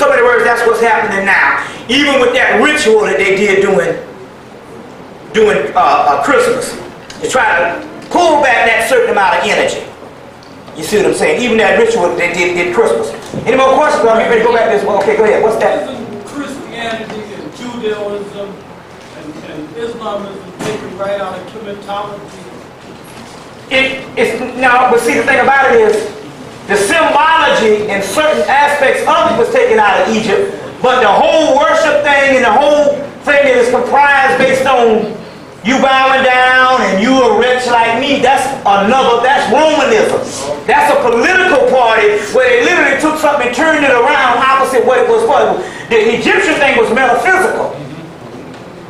so many words, that's what's happening now. Even with that ritual that they did during Christmas, to try to pull back that certain amount of energy. You see what I'm saying? Even that ritual that they did Christmas. Any more questions? I'm ready to go back to this one. Okay, go ahead. What's that? Isn't Christianity and Judaism and Islamism taken right out of Hemmittology? No, but see, the thing about it is, the symbology and certain aspects of it was taken out of Egypt, but the whole worship thing and the whole thing that is comprised based on you bowing down and you a wretch like me, that's Romanism. That's a political party where they literally took something and turned it around opposite what it was for. The Egyptian thing was metaphysical.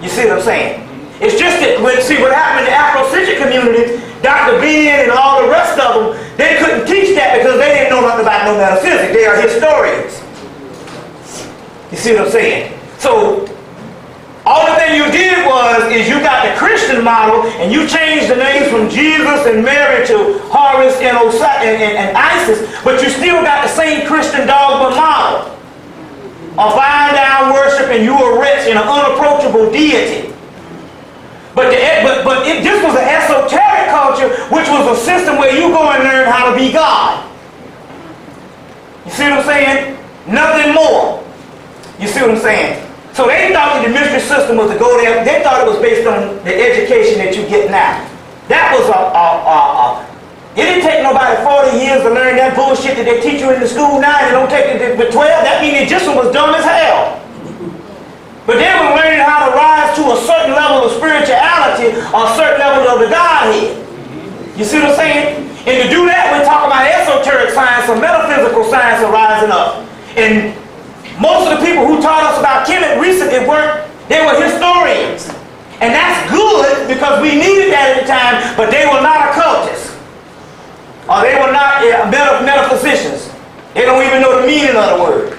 You see what I'm saying? It's just that, see what happened in the Afrocentric community, Dr. Ben and all the rest of them, they couldn't teach that because they didn't know nothing about no metaphysics. They are historians. You see what I'm saying? So, all the thing you did is you got the Christian model and you changed the names from Jesus and Mary to Horus and Isis, but you still got the same Christian dogma model of bowing down worship and you a wretch and an unapproachable deity. But this was an esoteric culture, which was a system where you go and learn how to be God. You see what I'm saying? Nothing more. You see what I'm saying? So they thought that the mystery system was to go there. They thought it was based on the education that you get now. That was it didn't take nobody 40 years to learn that bullshit that they teach you in the school now. They don't take it with 12. That means the Egyptian was dumb as hell. But they were learning how to rise to a certain level of spirituality or a certain level of the Godhead. You see what I'm saying? And to do that, we're talking about esoteric science or metaphysical science are rising up. And most of the people who taught us about Hemmitt recently they were historians. And that's good because we needed that at the time, but they were not occultists. Or they were not metaphysicians. They don't even know the meaning of the word.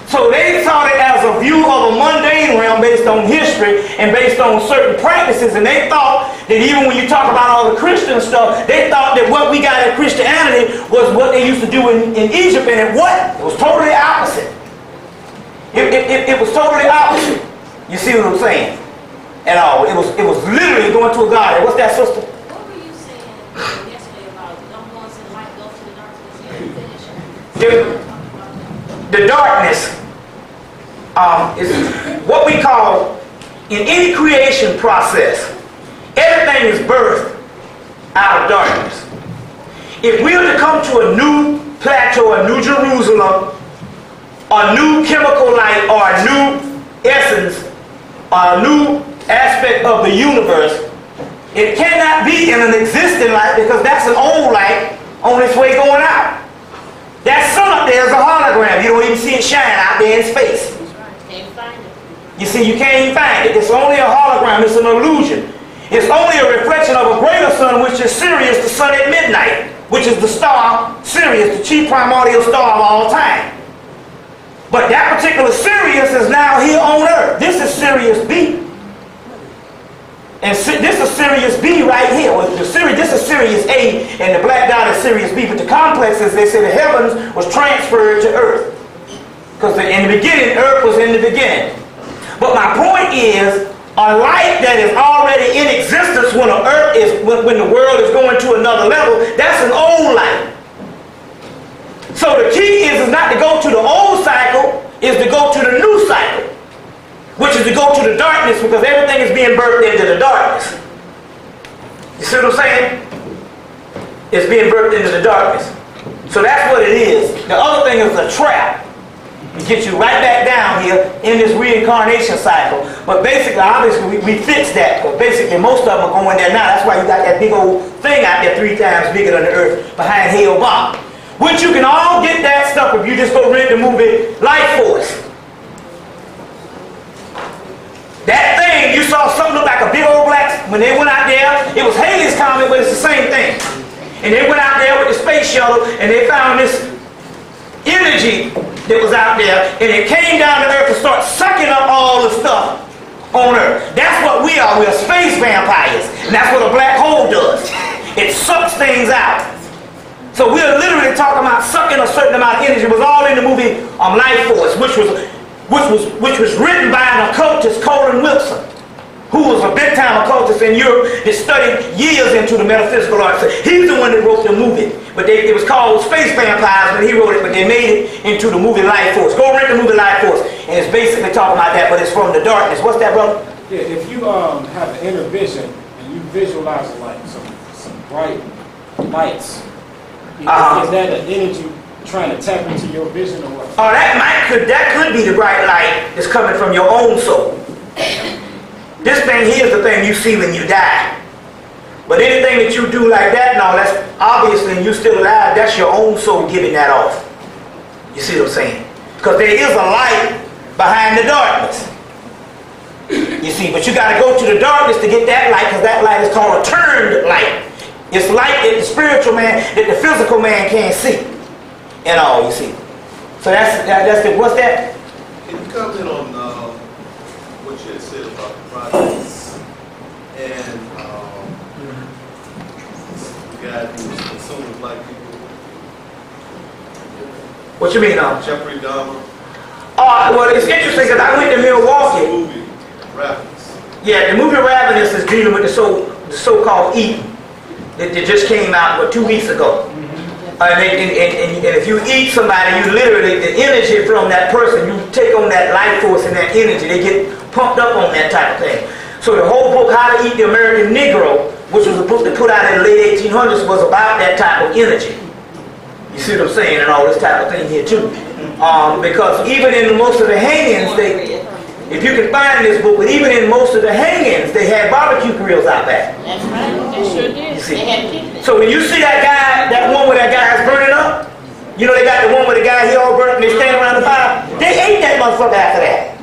So they saw it as a view of a mundane realm based on history and based on certain practices. And they thought that even when you talk about all the Christian stuff, they thought that what we got in Christianity was what they used to do in Egypt. And it was totally opposite. It was totally opposite. You see what I'm saying? At all. It was literally going to a God. What's that, sister? What were you saying yesterday about don't go into the light, go to the darkness? You finish. The darkness is what we call, in any creation process, everything is birthed out of darkness. If we are to come to a new plateau, a new Jerusalem, a new chemical light, or a new essence, or a new aspect of the universe, it cannot be in an existing light because that's an old light on its way going out. That sun up there is a hologram. You don't even see it shine out there in space. Can't find it. You see, you can't even find it. It's only a hologram. It's an illusion. It's only a reflection of a greater sun, which is Sirius, the sun at midnight, which is the star Sirius, the chief primordial star of all time. But that particular Sirius is now here on Earth. This is Sirius B. And this is Sirius B right here. This is Sirius A, and the black dot is Sirius B. But the complexes, they say the heavens was transferred to Earth. Because in the beginning, Earth was in the beginning. But my point is, a light that is already in existence when the world is going to another level, that's an old light. So the key is not to go to the old cycle, is to go to the new cycle. Which is to go to the darkness because everything is being birthed into the darkness. You see what I'm saying? It's being birthed into the darkness. So that's what it is. The other thing is a trap. It gets you right back down here in this reincarnation cycle. But basically, obviously, we fixed that. But basically, most of them are going there now. That's why you got that big old thing out there 3 times bigger than the earth behind Hale Bomb. Which you can all get that stuff if you just go rent the movie Life Force. That thing, you saw something look like a big old black, when they went out there, it was Halley's Comet, but it's the same thing. And they went out there with the space shuttle, and they found this energy that was out there, and it came down to Earth and started sucking up all the stuff on Earth. That's what we are. We're space vampires. And that's what a black hole does. It sucks things out. So we're literally talking about sucking a certain amount of energy. It was all in the movie Life Force, which was written by an occultist, Colin Wilson, who was a big-time occultist in Europe that studied years into the metaphysical arts. He's the one that wrote the movie. But it was called Space Vampires when he wrote it, but they made it into the movie Life Force. Go rent the movie Life Force, and it's basically talking about that, but it's from the darkness. What's that, brother? Yeah, if you have an inner vision and you visualize like some bright lights, is that an energy trying to tap into your vision or what? Oh, that could be the bright light that's coming from your own soul. This thing here is the thing you see when you die. But anything that you do like that, no, that's obviously, and you still alive, that's your own soul giving that off. You see what I'm saying? Because there is a light behind the darkness. You see, but you got to go to the darkness to get that light, because that light is called a turned light. It's light that the spiritual man, that the physical man can't see. And all, you see. So that's the, what's that? Can you comment on what you had said about the projects and the guy who was consuming black people? What you mean, Jeffrey Dahmer. Well, it's interesting because I went to Milwaukee. The movie Ravenous. Yeah, the movie Ravenous is dealing with the so-called eating that just came out 2 weeks ago. And if you eat somebody, you literally, the energy from that person, you take on that life force and that energy, they get pumped up on that type of thing. So the whole book, How to Eat the American Negro, which was a book that put out in the late 1800s, was about that type of energy. You see what I'm saying? And all this type of thing here too. Because even in most of the hangings, if you can find this book, but even in most of the hangings, they had barbecue grills out back. That's right. They sure did. You see? They had picnics. So when you see that guy, that one where that guy is burning up, you know they got the one where the guy, he all burnt up and they stand around the fire. They ate that motherfucker after that.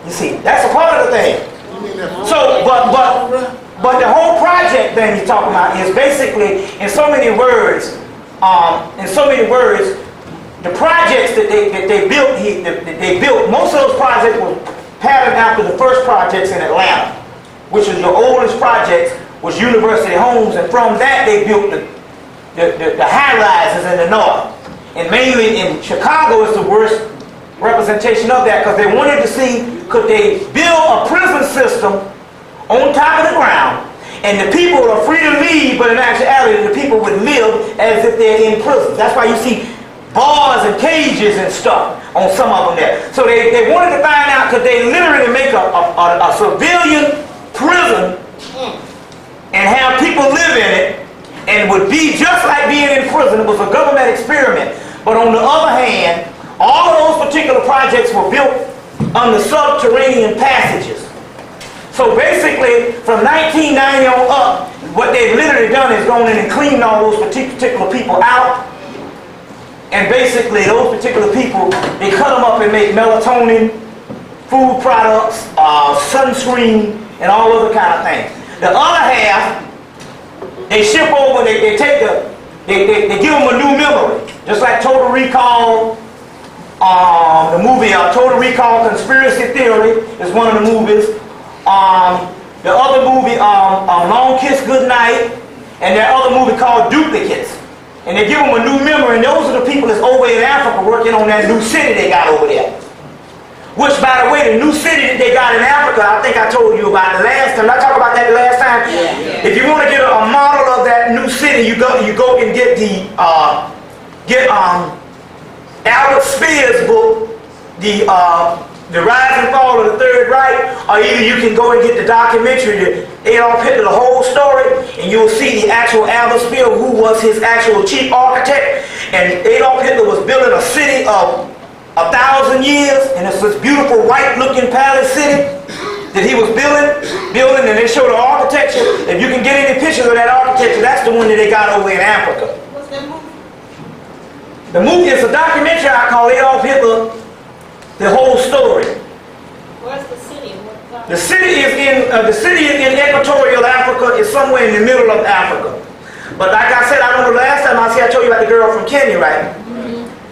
You see, that's a part of the thing. So, but the whole project thing he's talking about is basically, in so many words, the projects that they built, most of those projects were patterned after the first projects in Atlanta, which was the oldest projects, was University Homes, and from that they built the high-rises in the north. And mainly in Chicago is the worst representation of that, because they wanted to see, could they build a prison system on top of the ground, and the people are free to leave, but in actuality the people would live as if they're in prison. That's why you see bars and cages and stuff on some of them there. So they wanted to find out, could they literally make a civilian prison and have people live in it, and would be just like being in prison. It was a government experiment. But on the other hand, all of those particular projects were built on the subterranean passages. So basically, from 1990 on up, what they've literally done is gone in and cleaned all those particular people out. And basically, those particular people, they cut them up and make melatonin, food products, sunscreen, and all other kind of things. The other half, they ship over, they give them a new memory. Just like Total Recall, the movie Total Recall Conspiracy Theory is one of the movies. The other movie, Long Kiss Goodnight, and that other movie called Duplicates. And they give them a new memory, and those are the people that's over in Africa working on that new city they got over there. Which, by the way, the new city that they got in Africa, I think I told you about the last time. Did I talk about that the last time? Yeah. If you want to get a model of that new city, you go and get the Albert Speer's book, the Rise and Fall of the Third Reich, or either you can go and get the documentary, the Adolf Hitler, the whole story, and you'll see the actual Albert Speer, who was his actual chief architect. And Adolf Hitler was building a city of 1,000 years, and it's this beautiful white-looking palace city that he was building, and they show the architecture. If you can get any pictures of that architecture, that's the one that they got over in Africa. What's that movie? The movie is a documentary I call Adolf Hitler, the whole story. Where's the city? The city is in Equatorial Africa. It's somewhere in the middle of Africa. But like I said, I remember last time I told you about the girl from Kenya, right?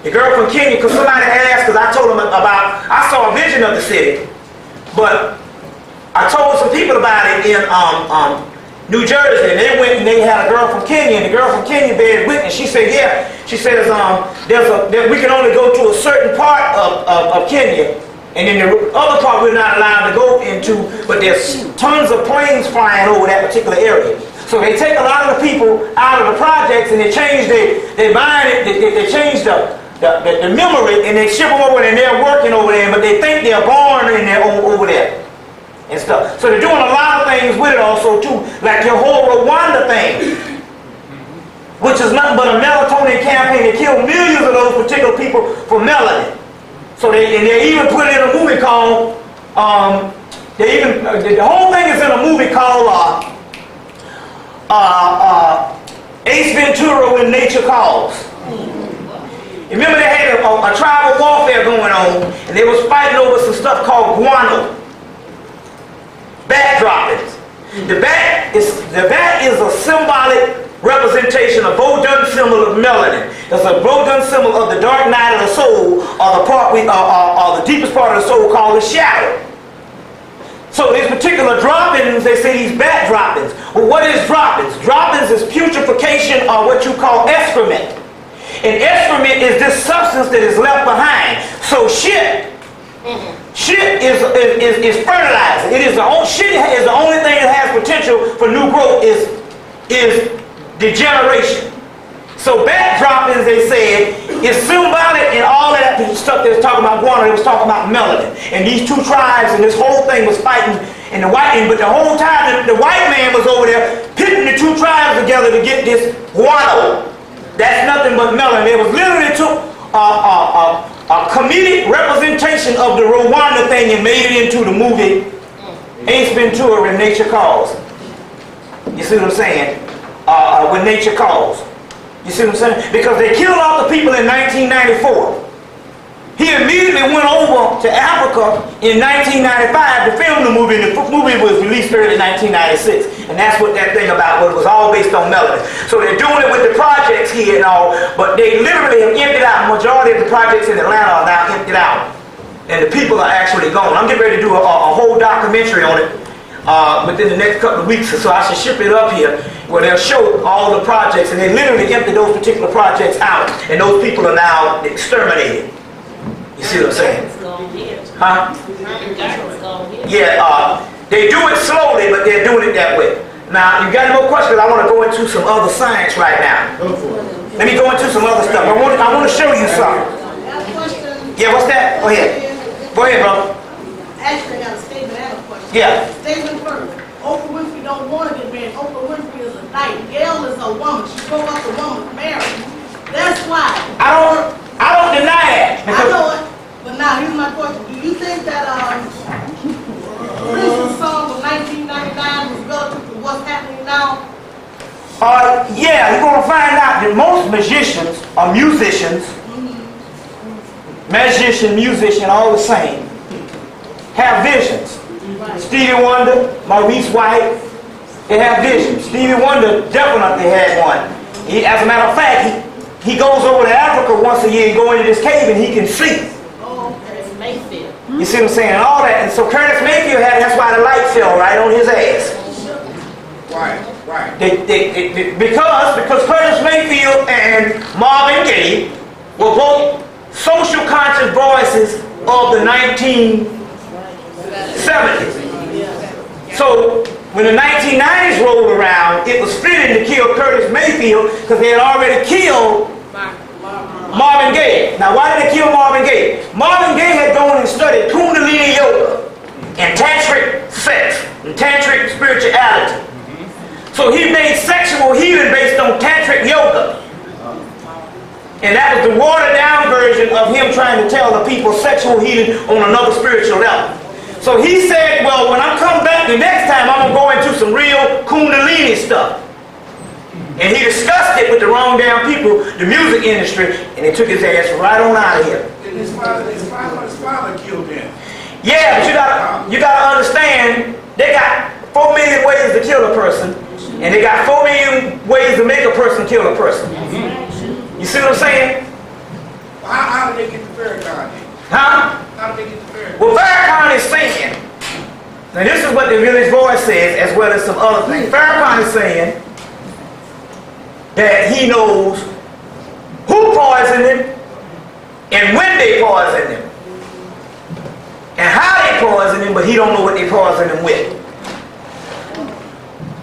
The girl from Kenya, because somebody asked, because I told them about, I saw a vision of the city, but I told some people about it in New Jersey, and they went and they had a girl from Kenya, and the girl from Kenya bear witness. She said, yeah, she says we can only go to a certain part of Kenya, and then the other part we're not allowed to go into, but there's tons of planes flying over that particular area. So they take a lot of the people out of the projects and they change they change the memory and they ship them over there and they're working over there, but they think they're born in there over there and stuff. So they're doing a lot of things with it also too, like your whole Rwanda thing, which is nothing but a melatonin campaign to kill millions of those particular people for melanin. So they even put it in a movie called the whole thing is in a movie called Ace Ventura: When Nature Calls. Remember they had a tribal warfare going on, and they was fighting over some stuff called guano. Bat droppings. The bat is a symbolic representation, a Bodun symbol of melanin. It's a Bodun symbol of the dark night of the soul, or the part or the deepest part of the soul called the shadow. So these particular droppings, they say these bat droppings. Well, what is droppings? Droppings is putrefaction, or what you call excrement. And excrement is this substance that is left behind. So shit is fertilizer. Shit is the only thing that has potential for new growth is degeneration. So bat droppings, they said, is symbolic in all of that stuff they was talking about guano. They was talking about melanin. And these two tribes and this whole thing was fighting in the white end, but the whole time the white man was over there pitting the two tribes together to get this guano. That's nothing but melanin. They was literally took a comedic representation of the Rwanda thing and made it into the movie Ace Ventura: When Nature Calls. You see what I'm saying? When Nature Calls. You see what I'm saying? Because they killed all the people in 1994. He immediately went over to Africa in 1995 to film the movie. The movie was released early in 1996. And that's what that thing about was all based on melanin. So they're doing it with the projects here and all, but they literally have emptied out. The majority of the projects in Atlanta are now emptied out. And the people are actually gone. I'm getting ready to do a whole documentary on it within the next couple of weeks, so I should ship it up here where they'll show all the projects, and they literally empty those particular projects out, and those people are now exterminated. You see what I'm saying? Huh? Yeah, they do it slowly, but they're doing it that way. Now, you got no questions? I want to go into some other science right now. Let me go into some other stuff. I want to show you something. Yeah, what's that? Go ahead. Go ahead, bro. Actually, I got a statement and a question. Yeah. Statement first. Oprah Winfrey don't want to get married. Oprah Winfrey is a knight. Gail is a woman. She broke up the woman's marriage. That's why. I don't deny that. I know it. But now, here's my question. Do you think that Prince's song of 1999 was relative to what's happening now? Yeah, you're going to find out that most magicians are musicians. Musician, all the same. Have visions. Stevie Wonder, Maurice White, they have visions. Stevie Wonder definitely had one. As a matter of fact, he goes over to Africa once a year and go into this cave and he can see. Oh, okay. Mayfield. You see what I'm saying? And all that. And so Curtis Mayfield had, that's why the light fell right on his ass. Right. Because Curtis Mayfield and Marvin Gaye were both social conscious voices of the 1970s. So when the 1990s rolled around, it was fitting to kill Curtis Mayfield because they had already killed Marvin Gaye. Now, why did they kill Marvin Gaye? Marvin Gaye had gone and studied Kundalini Yoga and Tantric sex and Tantric spirituality. So he made sexual healing based on Tantric Yoga. And that was the watered down version of him trying to tell the people sexual healing on another spiritual level. So he said, well, when I come back the next time, I'm going to go into some real Kundalini stuff. And he discussed it with the wrong damn people, the music industry, and they took his ass right on out of here. And his father killed him. Yeah, but you gotta understand, they got 4 million ways to kill a person, and they got 4 million ways to make a person kill a person. You see what I'm saying? Well, how did they get the Farrakhan? Huh? How did they get the Farrakhan? Well, Farrakhan is saying Now this is what the Village Voice says, as well as some other things. Farrakhan is saying that he knows who poisoned him and when they poisoned him and how they poisoned him, but he don't know what they poisoned him with.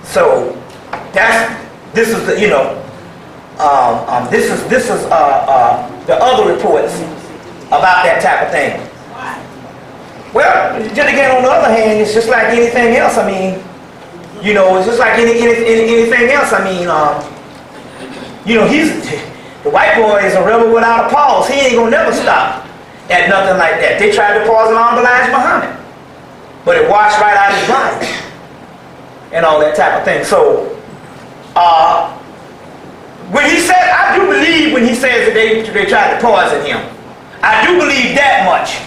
So this is the this is the other reports about that type of thing. Well, then again, on the other hand, it's just like anything else. I mean, it's just like anything else. I mean, the white boy is a rebel without a pause. He ain't gonna never stop at nothing like that. They tried to poison Elijah Muhammad, but it washed right out of his body and all that type of thing. So, when he said, I do believe when he says that they tried to poison him, I do believe that much,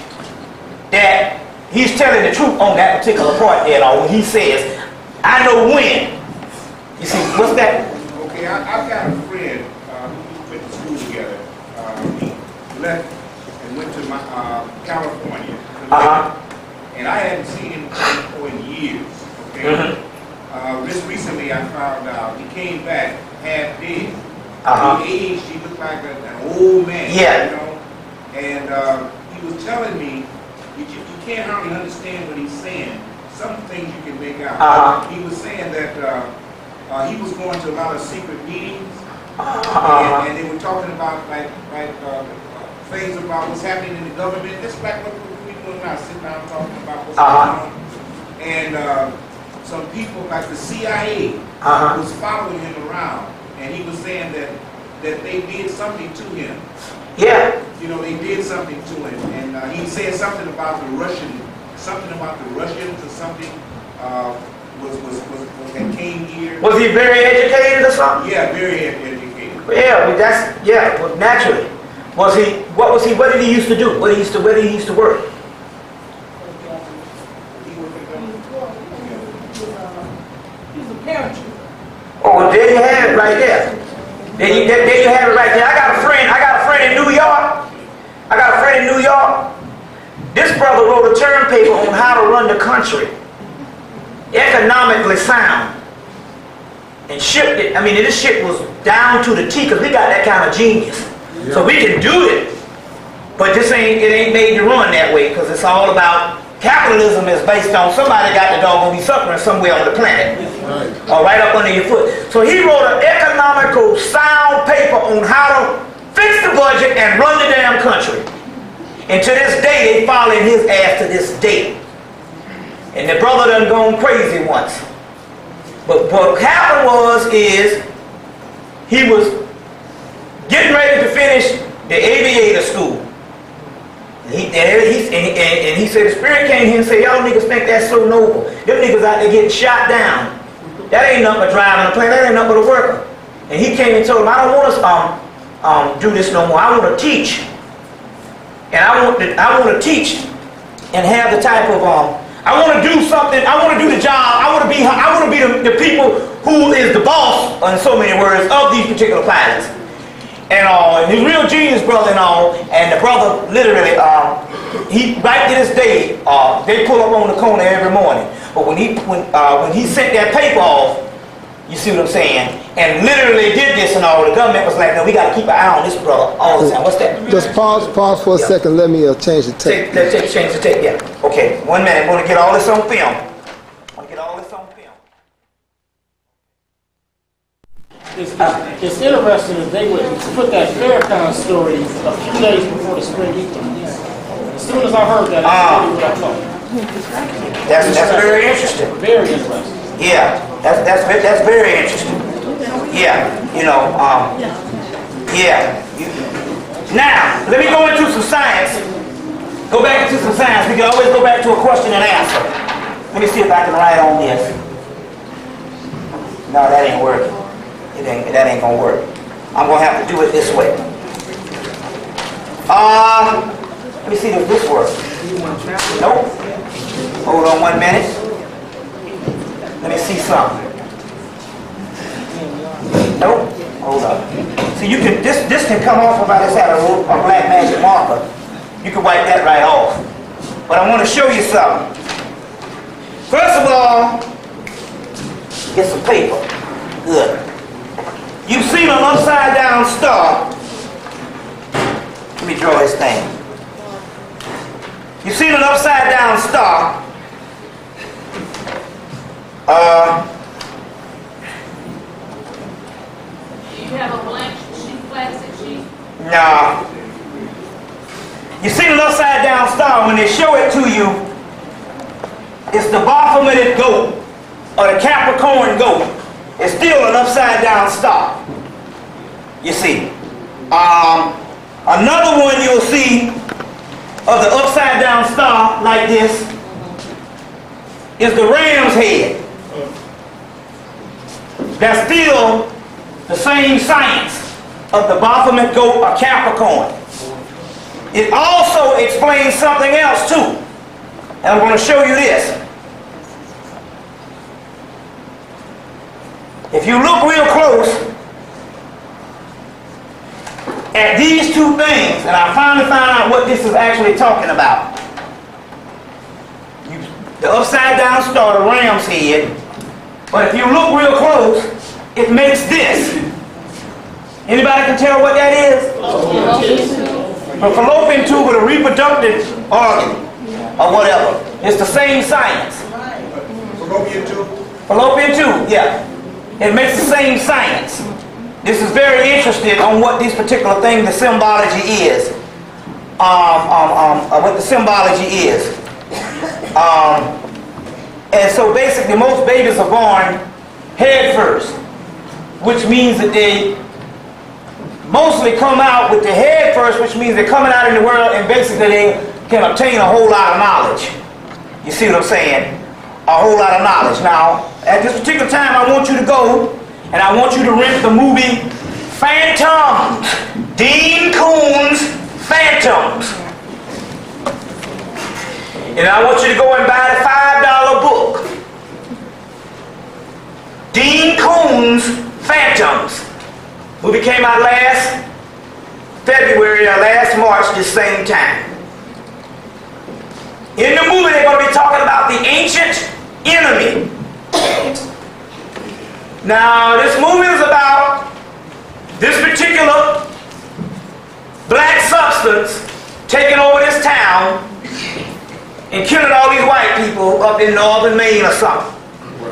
that he's telling the truth on that particular part there, when he says, I know when. You see, what's that? Okay, I've got a friend who went to school together. He left and went to California. And I hadn't seen him in years. Okay. Just recently I found out he came back half dead. Age, he looked like an old man. Yeah. And he was telling me, you can't hardly understand what he's saying. Some things you can make out. He was saying that he was going to a lot of secret meetings, and they were talking about like things about what's happening in the government. Just like what we're doing now, sitting down talking about what's going on. And some people like the CIA was following him around, and he was saying that they did something to him. Yeah. They did something to him, and he said something about the Russians or something that came here. Was he very educated or something? Yeah, very educated. Yeah, well, naturally. What did he used to do? Where did he used to work? Oh, well, there you have it right there. There you have it right there. I got a friend in New York. This brother wrote a term paper on how to run the country, economically sound, and shipped it. I mean, this shit was down to the T, because we got that kind of genius. Yeah. So we can do it, but it ain't made to run that way, because it's all about capitalism is based on somebody got the dog gonna be suffering somewhere on the planet. Right. Right up under your foot. So he wrote an economical sound paper on how to fix the budget and run the damn country. And to this day, they following his ass to this day. And the brother done gone crazy once. But what happened is he was getting ready to finish the aviator school. And he said the Spirit came here and said, y'all niggas think that's so noble. Them niggas out there getting shot down. That ain't nothing but driving a plane. That ain't nothing but a worker. And he came and told him, I don't want us do this no more. I want to teach. And I want to teach and have the type of I want to do something. I want to do the job. I want to be the people who is the boss, in so many words, of these particular pilots. And he's a real genius, brother, and all. And the brother literally, he right to this day, they pull up on the corner every morning. But when he sent that paper off, you see what I'm saying? And literally did this and all. The government was like, no, we got to keep an eye on this brother all the time. What's that? Just pause for a second. Let me change the tape. Let's change the tape, yeah. Okay, 1 minute. I want to get all this on film. It's interesting that they would put that Farrakhan story a few days before the spring equinox. As soon as I heard that, that's really what I thought. That's very interesting. Very interesting. Yeah, that's very interesting. Yeah, Now, let me go into some science. Go back into some science. We can always go back to a question and answer. Let me see if I can write on this. No, that ain't working. That ain't gonna work. I'm gonna have to do it this way. Let me see if this works. Nope. Hold on 1 minute. Let me see something. Nope. Hold up. See, you can this can come off if I just had a black magic marker. You can wipe that right off. But I want to show you something. First of all, get some paper. Good. You've seen an upside down star. Let me draw this thing. You've seen an upside down star. You have a blank sheet, plastic sheet? No. You've seen an upside down star. When they show it to you, it's the Baphomet goat or the Capricorn goat. It's still an upside down star. You see. Another one you'll see of the upside down star like this is the ram's head. That's still the same science of the Baphomet goat or Capricorn. It also explains something else too. And I'm going to show you this. If you look real close at these two things, and I finally found out what this is actually talking about. The upside down star, the ram's head. But if you look real close, it makes this. Anybody can tell what that is? A fallopian tube with a reproductive organ or whatever. It's the same science. Fallopian tube? Fallopian tube, yeah. It makes the same science. This is very interesting on what this particular thing, the symbology is. What the symbology is. And so basically most babies are born head first, which means that they mostly come out with the head first, which means they're coming out in the world and basically they can obtain a whole lot of knowledge. You see what I'm saying? A whole lot of knowledge. Now, at this particular time, I want you to go and I want you to rent the movie Phantoms. Dean Koontz Phantoms. And I want you to go and buy the $5 book. Dean Koontz Phantoms. Movie came out last February or last March, this same time. In the movie, they're going to be talking about the ancient enemy. Now, this movie is about this particular black substance taking over this town and killing all these white people up in northern Maine or something.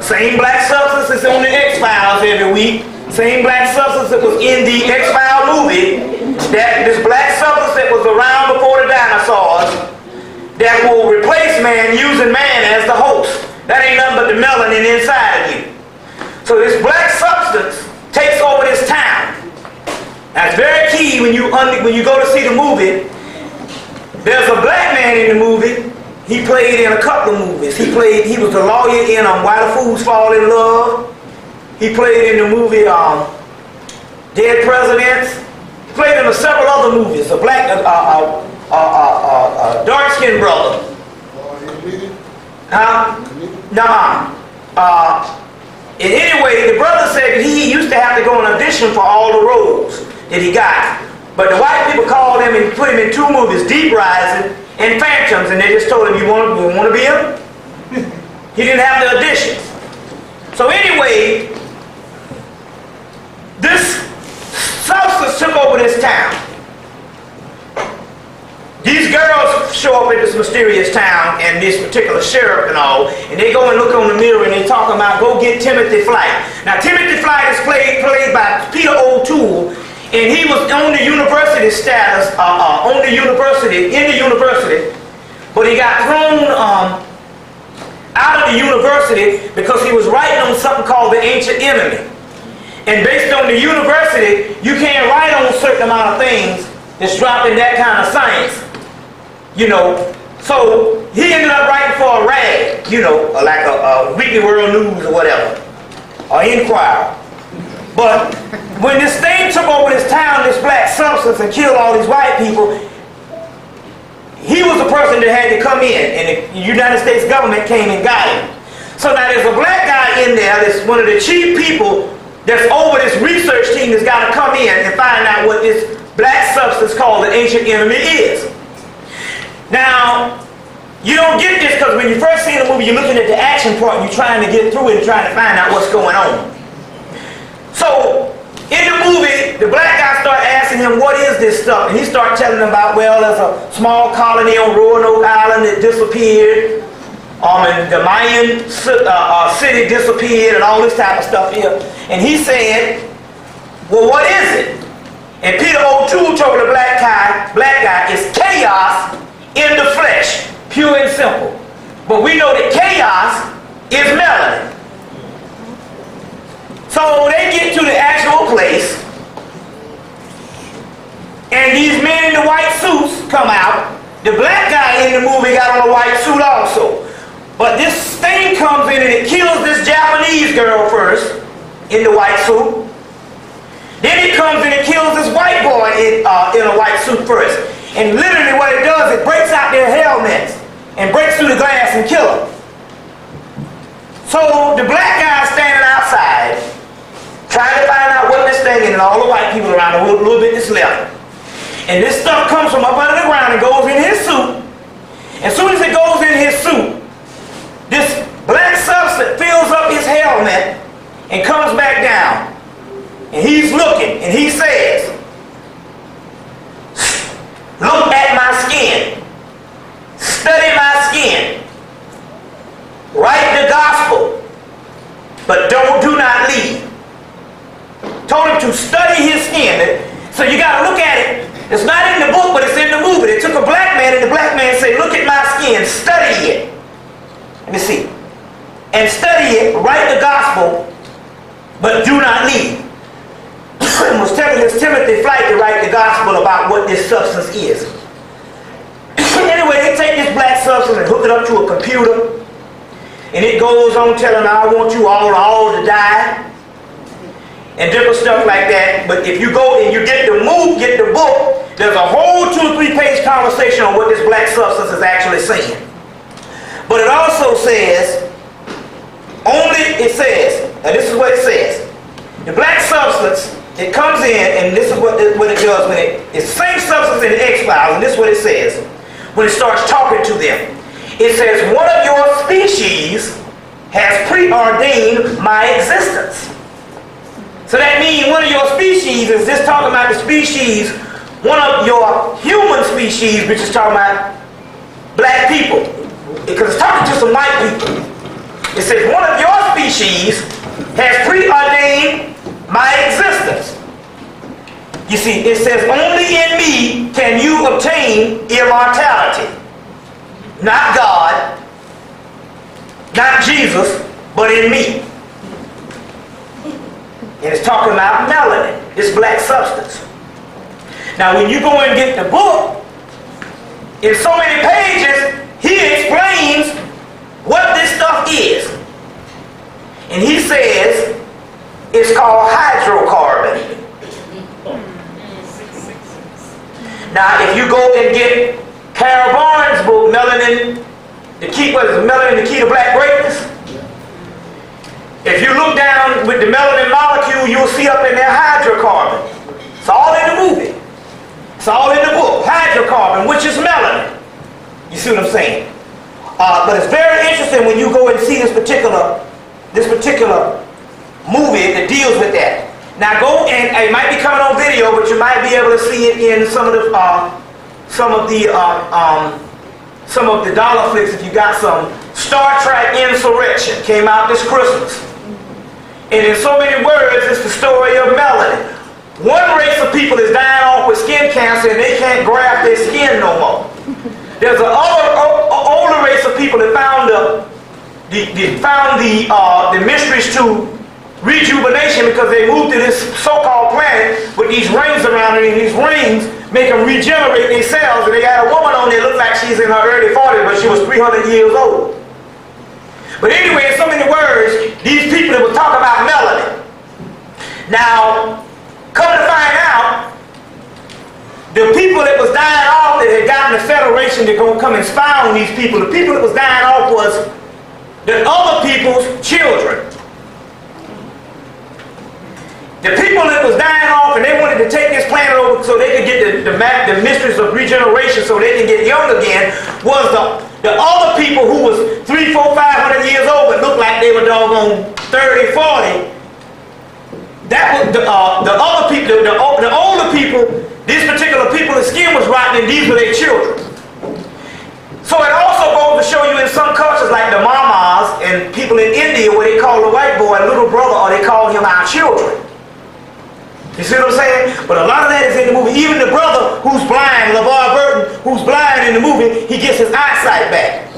Same black substance that's on the X-Files every week. Same black substance that was in the X-Files movie. This black substance that was around before the dinosaurs that will replace man using man as the host. That ain't nothing but the melanin inside of you. So this black substance takes over this town. That's very key when you go to see the movie. There's a black man in the movie. He played in a couple of movies. He was the lawyer in Why the Fools Fall in Love. He played in the movie Dead Presidents. He played in several other movies. A black, dark-skinned brother. And anyway, the brother said that he used to have to go and audition for all the roles that he got. But the white people called him and put him in two movies, Deep Rising and Phantoms, and they just told him, you want to be him? He didn't have to audition. So anyway, this substance took over this town. These girls show up in this mysterious town and this particular sheriff and all, and they go and look on the mirror and they talk about, go get Timothy Flight. Now Timothy Flight is played by Peter O'Toole, and he was on the university status, in the university, but he got thrown out of the university because he was writing on something called the ancient enemy. And based on the university, you can't write on a certain amount of things that's dropping that kind of science. You know, so he ended up writing for a rag, you know, like a Weekly World News or whatever, or Inquirer. But when this thing took over this town, this black substance, and killed all these white people, he was the person that had to come in, and the United States government came and got him. So now there's a black guy in there that's one of the chief people that's over this research team that's got to come in and find out what this black substance called the ancient enemy is. Now, You don't get this because when you first see the movie, you're looking at the action part, and you're trying to get through it and trying to find out what's going on. So, in the movie, the black guy started asking him, what is this stuff? And he started telling him about, well, there's a small colony on Roanoke Island that disappeared. And the Mayan city disappeared and all this type of stuff here. And he said, well, what is it? And Peter O'Toole told the black guy, it's chaos in the flesh, pure and simple. But we know that chaos is melanin. So they get to the actual place, and these men in the white suits come out. The black guy in the movie got on a white suit also. But this thing comes in and it kills this Japanese girl first in the white suit. Then it comes in and kills this white boy in a white suit first. And literally what it does, it breaks out their helmets and breaks through the glass and kills them. So the black guy standing outside trying to find out what this thing is, and all the white people around a little bit that's left. And this stuff comes from up under the ground and goes in his suit. As soon as it goes in his suit, this black substance fills up his helmet and comes back down. And he's looking and he says, look at my skin. Study my skin. Write the gospel. But do not leave. Told him to study his skin. So you got to look at it. It's not in the book, but it's in the movie. They took a black man and the black man said, look at my skin. Study it. Let me see. And study it, write the gospel, but do not leave. Was telling his Timothy Flight to write the gospel about what this substance is. Anyway, they take this black substance and hook it up to a computer, and it goes on telling, I want you all to die, and different stuff like that. But if you go and you get the book, there's a whole 2 or 3 page conversation on what this black substance is actually saying. But it also says, and this is what it says, the black substance, it comes in, and this is what it does when it's the same substance in the X-Files, and this is what it says when it starts talking to them. It says, one of your species has preordained my existence. So that means one of your species is just talking about the species, one of your human species, which is talking about black people. Because it's talking to some white people. It says, one of your species has preordained my existence. You see, it says, only in me can you obtain immortality. Not God, not Jesus, but in me. And it's talking about melanin, this black substance. Now, when you go and get the book, in so many pages, he explains what this stuff is. And he says it's called hydrocarbon. Now, if you go and get Carol Barnes' book, Melanin, the Key to Black Greatness, if you look down with the melanin molecule, you'll see up in there hydrocarbon. It's all in the movie. It's all in the book. Hydrocarbon, which is melanin. You see what I'm saying? But it's very interesting when you go and see this particular movie that deals with that. Now go and it might be coming on video, but you might be able to see it in some of the dollar flicks if you got some. Star Trek Insurrection came out this Christmas. And in so many words, it's the story of melanin. One race of people is dying off with skin cancer and they can't graft their skin no more. There's an older race of people that found the mysteries to rejuvenation because they moved to this so-called planet with these rings around it, and these rings make them regenerate their cells. And they got a woman on there that looks like she's in her early 40s, but she was 300 years old. But anyway, in so many words, these people that would talk about melanin. Now, come to find out, the people that was dying off that had gotten the Federation to go come and spy on these people, the people that was dying off was the other people's children. The people that was dying off and they wanted to take this planet over so they could get the mysteries of regeneration so they can get young again was the The other people who was 300, 400, 500 years old but looked like they were doggone 30, 40, that was the other people, the older people, these particular people, the skin was rotten and these were their children. So it also goes to show you in some cultures like the Mamas and people in India where they call the white boy little brother or they call him our children. You see what I'm saying? But a lot of that is in the movie. Even the brother who's blind, LeVar Burton, who's blind in the movie, he gets his eyesight back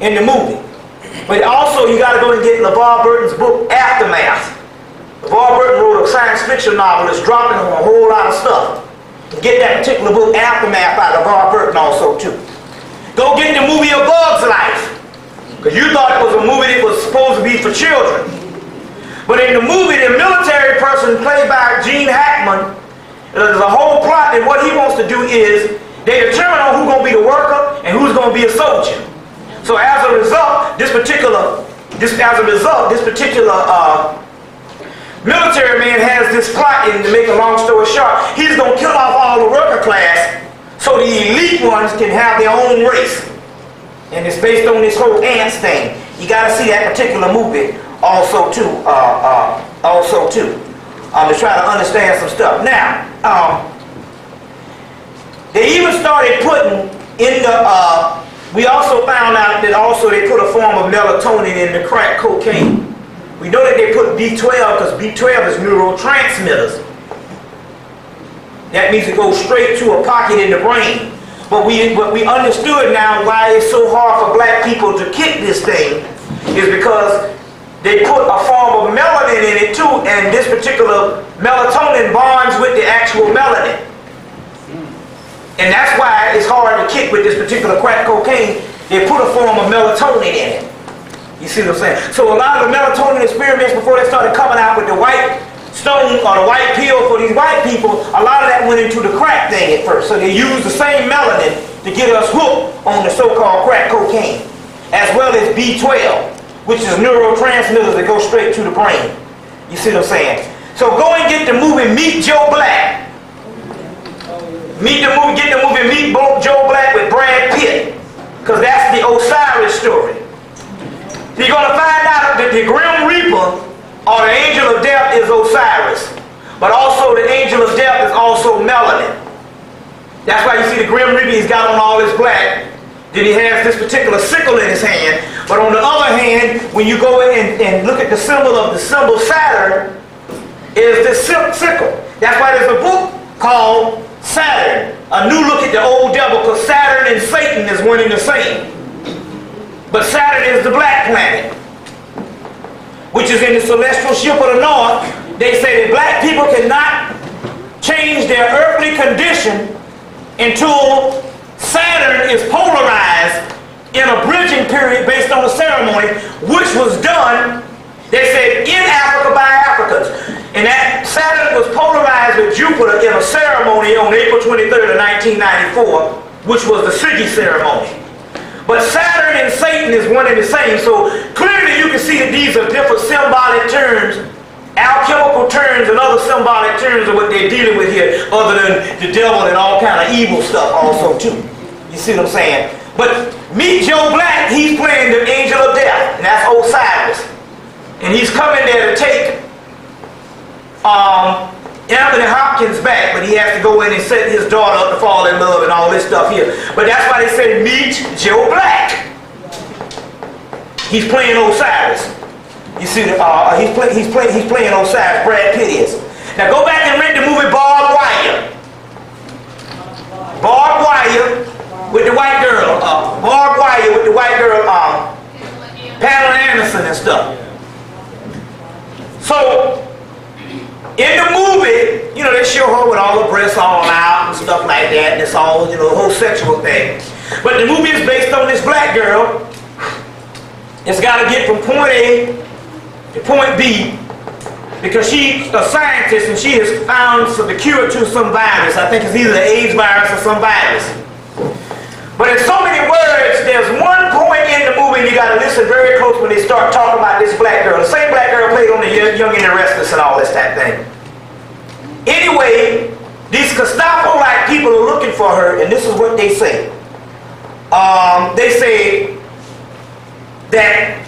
in the movie. But also you got to go and get LeVar Burton's book, Aftermath. LeVar Burton wrote a science fiction novel that's dropping on a whole lot of stuff. Get that particular book, Aftermath, by LeVar Burton also too. Go get the movie A Bug's Life. Because you thought it was a movie that was supposed to be for children. But in the movie, the military person played by Gene Hackman, there's a whole plot that what he wants to do is they determine on who's going to be the worker and who's going to be a soldier. So as a result, this particular military man has this plot, and to make a long story short, he's going to kill off all the worker class so the elite ones can have their own race. And it's based on this whole ants thing. You got to see that particular movie also too, to try to understand some stuff. Now, they even started putting in the, we also found out that also they put a form of melatonin in the crack cocaine. We know that they put B12 because B12 is neurotransmitters. That means it goes straight to a pocket in the brain. But we understood now why it's so hard for black people to kick this thing is because they put a form of melanin in it too, and this particular melatonin bonds with the actual melanin. And that's why it's hard to kick with this particular crack cocaine. They put a form of melatonin in it. You see what I'm saying? So a lot of the melatonin experiments before they started coming out with the white stone or the white pill for these white people, a lot of that went into the crack thing at first. So they used the same melanin to get us hooked on the so-called crack cocaine, as well as B12. Which is neurotransmitters that go straight to the brain. You see what I'm saying? So go and get the movie Meet Joe Black. Get the movie Meet Joe Black with Brad Pitt. Because that's the Osiris story. So you're going to find out that the Grim Reaper or the Angel of Death is Osiris. But also the Angel of Death is also melanin. That's why you see the Grim Reaper, he's got on all this black. Then he has this particular sickle in his hand. But on the other hand, when you go in and look at the symbol of the symbol Saturn, is this sickle. That's why there's a book called Saturn, A New Look at the Old Devil, because Saturn and Satan is one and the same. But Saturn is the black planet, which is in the celestial ship of the north. They say that black people cannot change their earthly condition until Saturn is polarized in a bridging period based on a ceremony which was done, they said, in Africa by Africans. And that Saturn was polarized with Jupiter in a ceremony on April 23rd of 1994, which was the Siggy ceremony. But Saturn and Satan is one and the same, so clearly you can see that these are different symbolic terms, alchemical terms and other symbolic terms of what they're dealing with here, other than the devil and all kind of evil stuff also too. You see what I'm saying? But Meet Joe Black, he's playing the Angel of Death, and that's Osiris. And he's coming there to take Anthony Hopkins back, but he has to go in and set his daughter up to fall in love and all this stuff here. But that's why they say Meet Joe Black. He's playing Osiris. You see, he's playing Osiris. Brad Pitt is. Now go back and rent the movie Barbed Wire. Barbed Wire with the white girl. Barbed Wire with the white girl. Pamela Anderson and stuff. So in the movie, you know, they show her with all her breasts all out and stuff like that. And it's all, you know, the whole sexual thing. But the movie is based on this black girl. It's got to get from point A to point B because she's a scientist and she has found the cure to some virus. I think it's either the AIDS virus or some virus. But in so many words, there's one point in the movie, and you got to listen very close when they start talking about this black girl. The same black girl played on the Young and the Restless and all this type thing. Anyway, these Gestapo-like people are looking for her, and this is what they say. they say that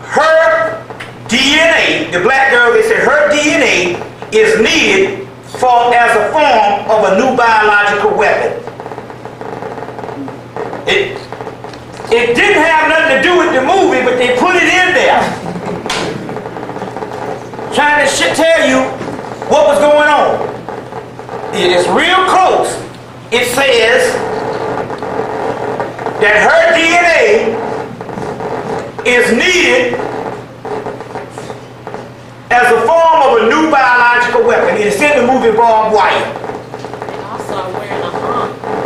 her DNA, the black girl, they say her DNA is needed as a form of a new biological weapon. It didn't have nothing to do with the movie, but they put it in there. Trying to tell you what was going on. It is real close. It says that her DNA is needed as a form of a new biological weapon. It is in the movie Barbed Wire. They also are wearing a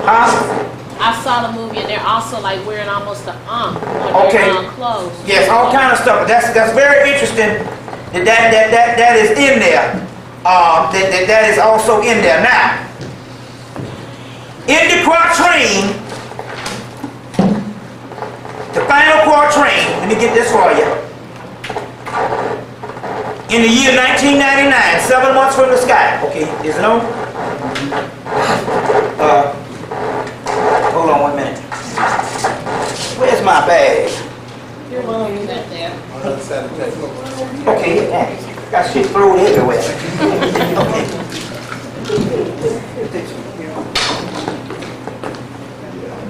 Huh? I saw the movie and they're also like wearing almost a Okay. clothes. Yes, all kind of stuff. That's very interesting. That is in there. That is also in there. Now, in the quatrain, the final quatrain, let me get this for you. In the year 1999, 7 months from the sky. Okay, is it on? Hold on 1 minute. Where's my bag? Okay, got shit thrown everywhere. Okay.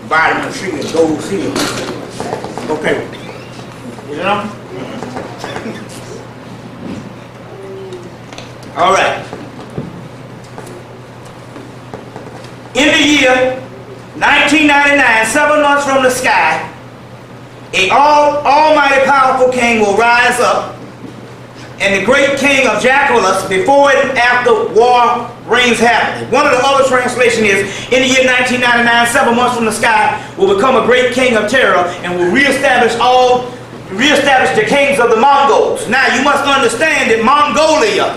Vitamin C and gold seal. Okay. You know? All right. In the year 1999, 7 months from the sky, an almighty powerful king will rise up, and the great king of Jackalus before and after war reigns happily. One of the other translations is, in the year 1999, 7 months from the sky, will become a great king of terror and will reestablish the kings of the Mongols. Now you must understand that Mongolia,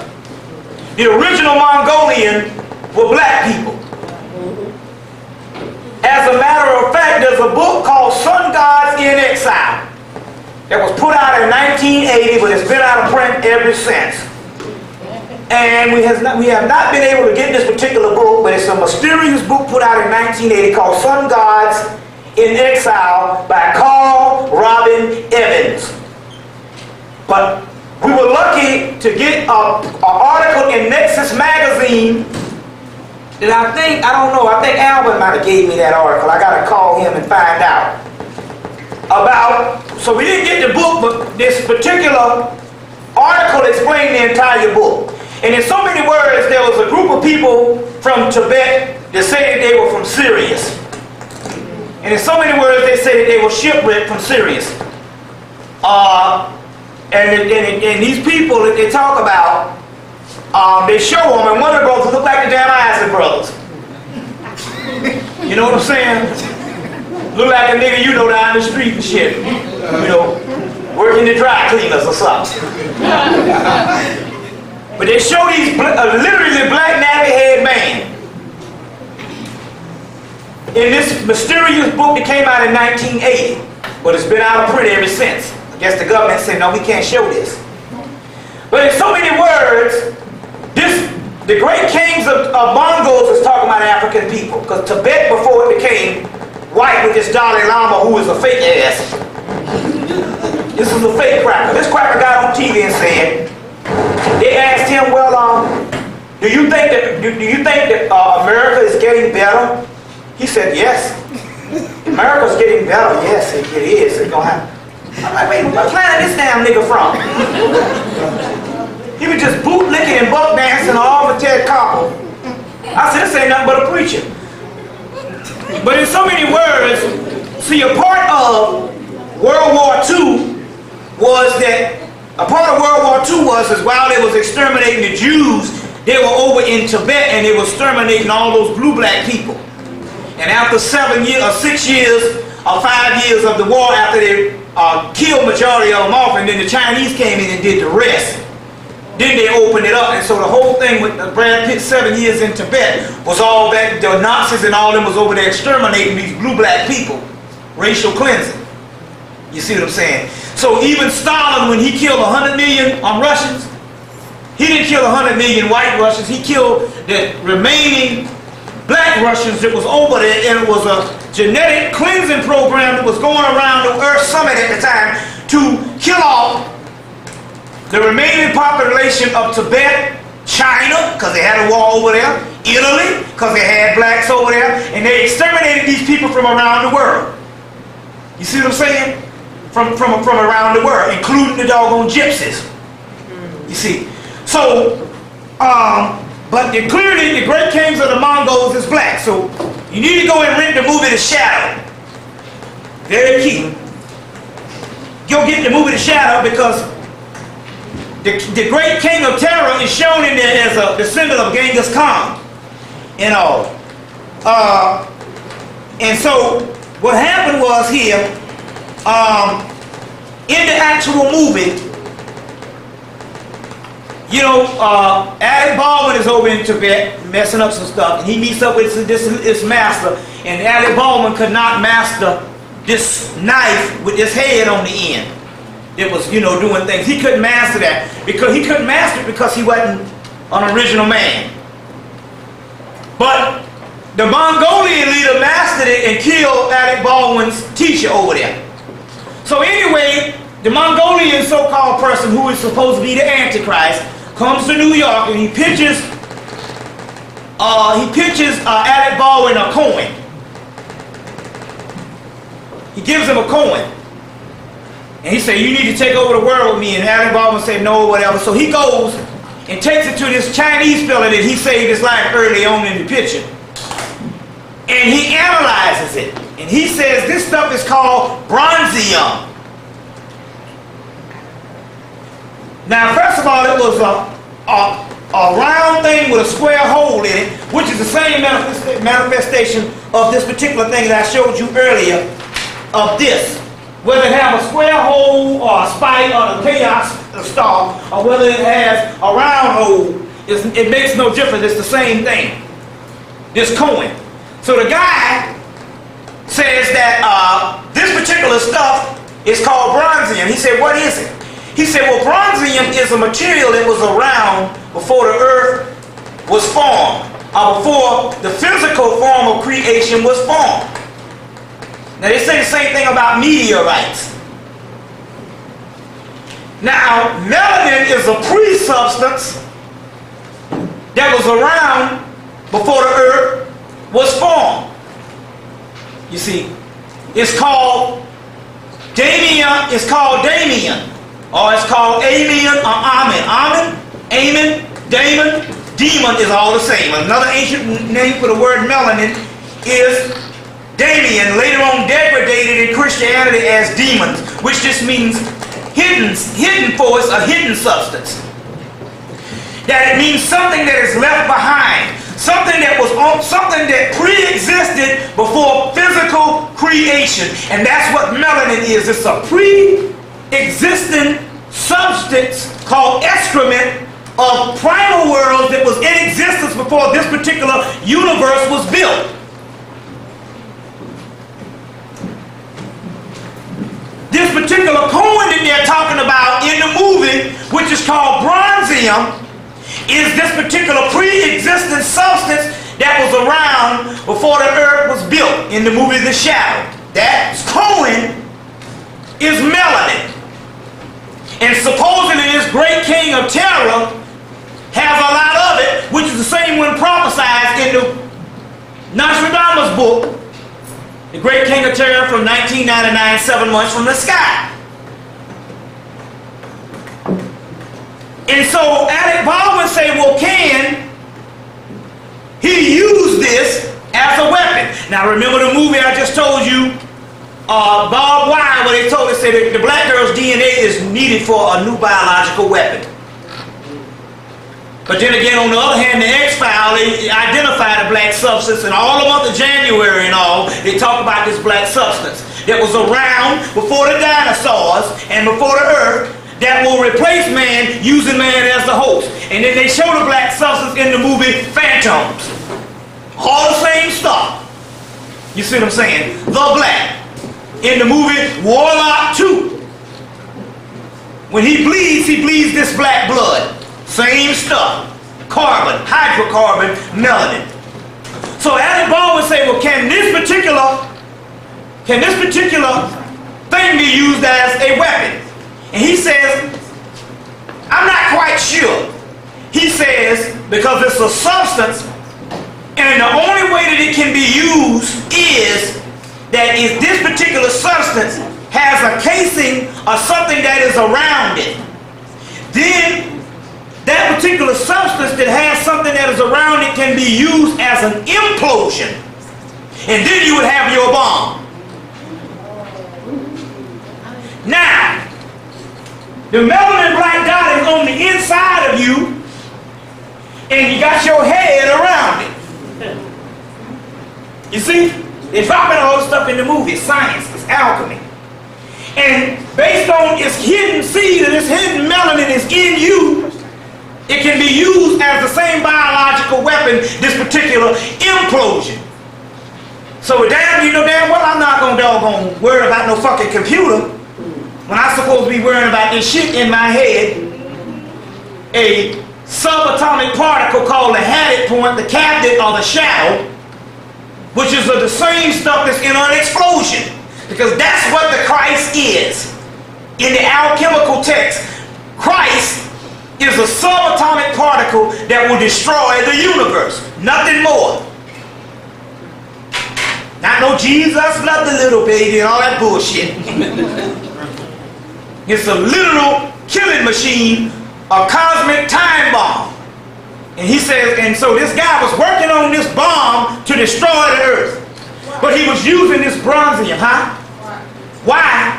the original Mongolian, were black people. As a matter of fact, there's a book called Sun Gods in Exile that was put out in 1980, but it's been out of print ever since. And we have not been able to get this particular book, but it's a mysterious book put out in 1980 called Sun Gods in Exile by Carl Robin Evans. But we were lucky to get an article in Nexus magazine that I think Albert might have gave me that article. I got to call him and find out about. So we didn't get the book, but this particular article explained the entire book. And in so many words, there was a group of people from Tibet that said that they were from Sirius. And in so many words, they said that they were shipwrecked from Sirius. And these people that they talk about, they show them, and one of the brothers look like the damn Isaac brothers. You know what I'm saying? Look like a nigga you know down the street and shit. You know, working the dry cleaners or something. But they show these literally black nappy-head man in this mysterious book that came out in 1980, but it's been out of print ever since. I guess the government said, no, we can't show this. But in so many words, the great kings of Mongols is talking about African people, because Tibet, before it became white with this Dalai Lama, who is a fake ass. This is a fake cracker. This cracker got on TV and said, they asked him, well, do you think that America is getting better? He said, yes. America's getting better. Yes, it is. It's gonna happen. I'm like, wait, what planet is this damn nigga from? He was just bootlicking and buck dancing all over Ted Koppel. I said, this ain't nothing but a preacher. But in so many words, see, a part of World War II was while they was exterminating the Jews, they were over in Tibet and they were exterminating all those blue-black people. And after 6 years or 5 years of the war, after they killed majority of them off, and then the Chinese came in and did the rest, then they opened it up. And so the whole thing with Brad Pitt 7 years in Tibet was all that the Nazis and all them was over there exterminating these blue-black people, racial cleansing. You see what I'm saying? So even Stalin, when he killed 100 million Russians, he didn't kill 100 million white Russians. He killed the remaining black Russians that was over there, and it was a genetic cleansing program that was going around the Earth Summit at the time to kill off the remaining population of Tibet, China, because they had a war over there, Italy, because they had blacks over there, and they exterminated these people from around the world. You see what I'm saying? From around the world, including the doggone gypsies. You see. So, but clearly the great kings of the Mongols is black. So you need to go and rent the movie The Shadow. Very key. Go get the movie The Shadow, because the great king of terror is shown in there as a descendant of Genghis Khan and all. And so what happened was here, in the actual movie, you know, Alec Baldwin is over in Tibet messing up some stuff, and he meets up with this master, and Alec Baldwin could not master this knife with this head on the end. It was, you know, doing things. He couldn't master that because he couldn't master it because he wasn't an original man. But the Mongolian leader mastered it and killed Alec Baldwin's teacher over there. So anyway, the Mongolian so-called person who is supposed to be the Antichrist comes to New York, and he pitches Alec Baldwin a coin. He gives him a coin. And he said, you need to take over the world with me. And Alec Baldwin said, no, whatever. So he goes and takes it to this Chinese fella that he saved his life early on in the picture. And he analyzes it. And he says, this stuff is called bronzium. Now, first of all, it was a round thing with a square hole in it, which is the same manifestation of this particular thing that I showed you earlier of this. Whether it have a square hole or a spike or a chaos star, or whether it has a round hole, it makes no difference. It's the same thing. This coin. So the guy says that this particular stuff is called bronzium. He said, what is it? He said, well, bronzium is a material that was around before the earth was formed, or before the physical form of creation was formed. Now, they say the same thing about meteorites. Now, melanin is a pre-substance that was around before the earth was formed. You see, it's called Damien, or it's called Amen or Amen. Amen, Damon, demon is all the same. Another ancient name for the word melanin is Damien, later on degraded in Christianity as demons, which just means hidden force, a hidden substance. That it means something that is left behind, something that pre-existed before physical creation, and that's what melanin is. It's a pre-existent substance called excrement of primal worlds that was in existence before this particular universe was built. This particular coin that they're talking about in the movie, which is called bronzium, is this particular pre-existent substance that was around before the earth was built in the movie The Shadow. That coin is melanin. And supposedly this great king of terror has a lot of it, which is the same one prophesied in the Nostradamus book, The Great King of Terror from 1999, 7 Months from the Sky. And so Alec Baldwin said, well, can he use this as a weapon? Now remember the movie I just told you, Bob Wine, where they told us that the black girl's DNA is needed for a new biological weapon. But then again, on the other hand, the X-File, they identified a black substance, and all the month of January and all, they talk about this black substance that was around before the dinosaurs and before the earth that will replace man, using man as the host. And then they show the black substance in the movie Phantoms. All the same stuff. You see what I'm saying? The black. In the movie Warlock 2. When he bleeds this black blood. Same stuff. Carbon, hydrocarbon, melanin. So Alec Baldwin would say, well, can this particular thing be used as a weapon? And he says, I'm not quite sure. He says, because it's a substance, and the only way that it can be used is that if this particular substance has a casing or something that is around it, then that particular substance that has something that is around it can be used as an implosion. And then you would have your bomb. Now, the melanin black dot is on the inside of you, and you got your head around it. You see? They're dropping all this stuff in the movie. It's science. It's alchemy. And based on its hidden seed and its hidden melanin is in you, it can be used as the same biological weapon, this particular implosion. So you know damn well I'm not going to doggone worry about no fucking computer when I'm supposed to be worrying about this shit in my head. A subatomic particle called the Hemmitt point, the cabinet, or the shadow, which is the same stuff that's in an explosion. Because that's what the Christ is. In the alchemical text, Christ is a subatomic particle that will destroy the universe. Nothing more. Not no Jesus loved the little baby and all that bullshit. It's a literal killing machine, a cosmic time bomb. And he says, and so this guy was working on this bomb to destroy the earth. But he was using this bronzium, huh? Why?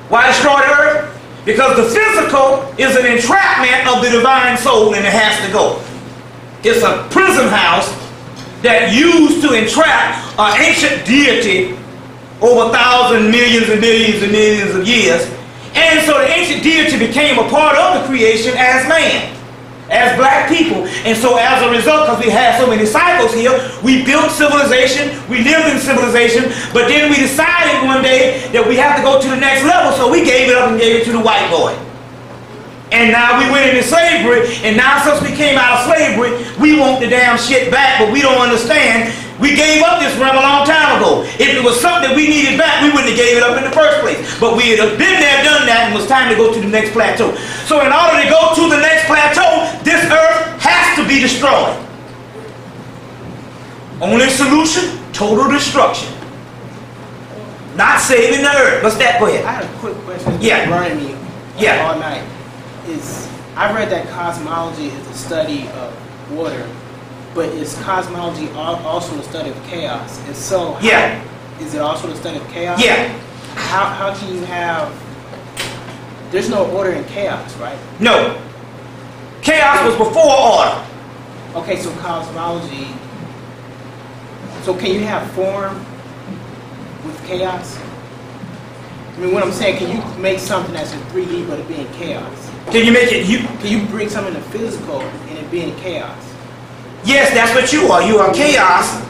Why destroy the earth? Because the physical is an entrapment of the divine soul and it has to go. It's a prison house that used to entrap an ancient deity over thousands, millions and millions and millions of years. And so the ancient deity became a part of the creation as man, as black people. And so as a result, because we had so many cycles here, we built civilization, we lived in civilization, but then we decided one day that we have to go to the next level, so we gave it up and gave it to the white boy. And now we went into slavery, and now since we came out of slavery, we want the damn shit back, but we don't understand. We gave up this realm a long time ago. If it was something that we needed back, we wouldn't have gave it up in the first place. But we had been there, done that, and it was time to go to the next plateau. So in order to go to the next plateau, this earth has to be destroyed. Only solution, total destruction. Not saving the earth. What's that? Go ahead. I had a quick question. Yeah. Burning me all night. I read that cosmology is a study of water, but is cosmology also a study of chaos? And so, is it also the study of chaos? Yeah. How can you have? There's no order in chaos, right? No. Chaos was before order. Okay, so cosmology. So can you have form with chaos? I mean, what I'm saying, can you make something that's in 3D but it be in chaos? Can you make it? Can you bring something to physical and it be in chaos? Yes, that's what you are. You are chaos